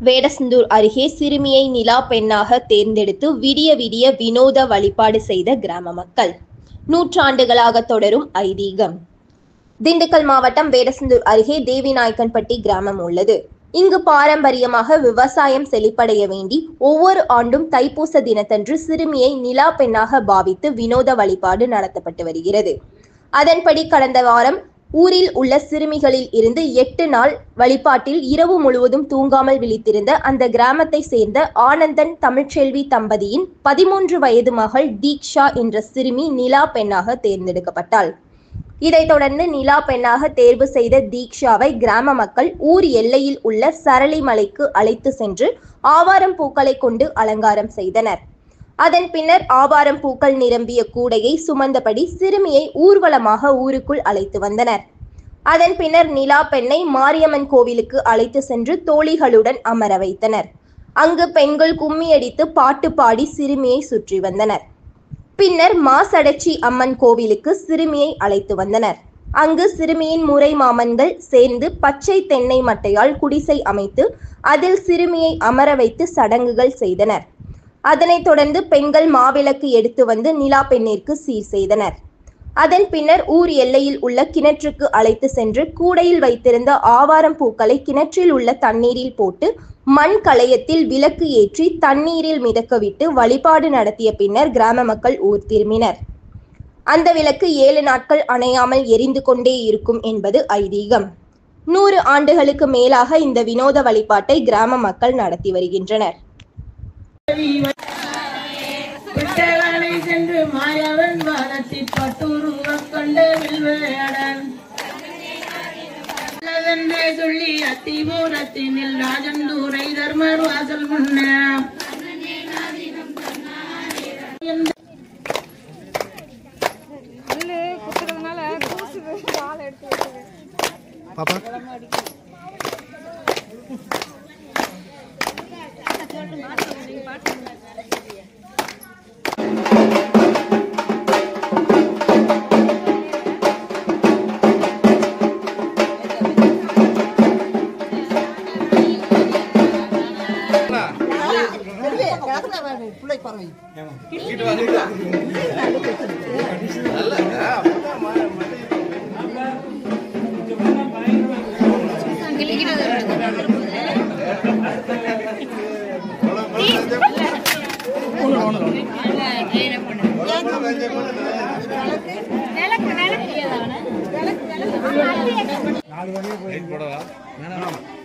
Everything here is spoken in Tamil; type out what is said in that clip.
வேடசந்தூர் அருகே சிறுமியை நிலா பெண்ணாக தேர்ந்தெடுத்து விடிய விடிய வினோத வழிபாடு செய்த கிராம மக்கள். நூற்றாண்டுகளாக தொடரும் ஐதீகம். திண்டுக்கல் மாவட்டம் வேடசந்தூர் அருகே தேவிநாயக்கன்பட்டி கிராமம் உள்ளது. இங்கு பாரம்பரியமாக விவசாயம் செழிப்படைய வேண்டி ஒவ்வொரு ஆண்டும் தைப்பூச தினத்தன்று சிறுமியை நிலா பெண்ணாக பாவித்து வினோத வழிபாடு நடத்தப்பட்டு வருகிறது. அதன்படி கடந்த வாரம் ஊரில் உள்ள சிறுமிகளில் இருந்து 8 நாள் வழிபாட்டில் இரவு முழுவதும் தூங்காமல் விழித்திருந்த அந்த கிராமத்தை சேர்ந்த ஆனந்தன் தமிழ்ச்செல்வி தம்பதியின் 13 வயது மகள் தீக்ஷா என்ற சிறுமி நிலா பெண்ணாக தேர்ந்தெடுக்கப்பட்டாள். இதைத் தொடர்ந்து நிலா பெண்ணாக தேர்வு செய்த தீக்ஷாவை கிராம மக்கள் ஊர் எல்லையில் உள்ள சரளிமலைக்கு அழைத்து சென்று ஆவாரம் பூக்களை கொண்டு அலங்காரம் செய்தனர். அதன் பின்னர் ஆவாரம் பூக்கள் நிரம்பிய கூடையை சுமந்தபடி சிறுமியை ஊர்வலமாக ஊருக்குள் அழைத்து வந்தனர். அதன் பின்னர் நிலா பெண்ணை மாரியம்மன் கோவிலுக்கு அழைத்து சென்று தோழிகளுடன் அமர வைத்தனர். அங்கு பெண்கள் கும்மியடித்து பாட்டு பாடி சிறுமியை சுற்றி வந்தனர். பின்னர் மாசடச்சி அம்மன் கோவிலுக்கு சிறுமியை அழைத்து வந்தனர். அங்கு சிறுமியின் முறை மாமன்கள் சேர்ந்து பச்சை தென்னை மட்டையால் குடிசை அமைத்து அதில் சிறுமியை அமர வைத்து சடங்குகள் செய்தனர். அதனைத் தொடர்ந்து பெண்கள் மாவிளக்கு எடுத்து வந்து நிலா பெண்ணிற்கு சீர் செய்தனர். அதன் பின்னர் ஊர் எல்லையில் உள்ள கிணற்றுக்கு அழைத்து சென்று கூடையில் வைத்திருந்த ஆவாரம் பூக்களை கிணற்றில் உள்ள தண்ணீரில் போட்டு மண் கலயத்தில் விளக்கு ஏற்றி தண்ணீரில் மிதக்கவிட்டு வழிபாடு நடத்திய பின்னர் கிராம மக்கள் ஊர் திரும்பினர். அந்த விளக்கு 7 நாட்கள் அணையாமல் எரிந்து கொண்டே இருக்கும் என்பது ஐதீகம். 100 ஆண்டுகளுக்கு மேலாக இந்த வினோத வழிபாட்டை கிராம மக்கள் நடத்தி வருகின்றனர். சென்று மாயவன் வானத்தில் பட்டுருவக் கொண்ட வில்வேடன் சொல்லி அத்திபூரத்தினில் ராஜந்தூரை தர்மர் வாசல் முன்ன நாலு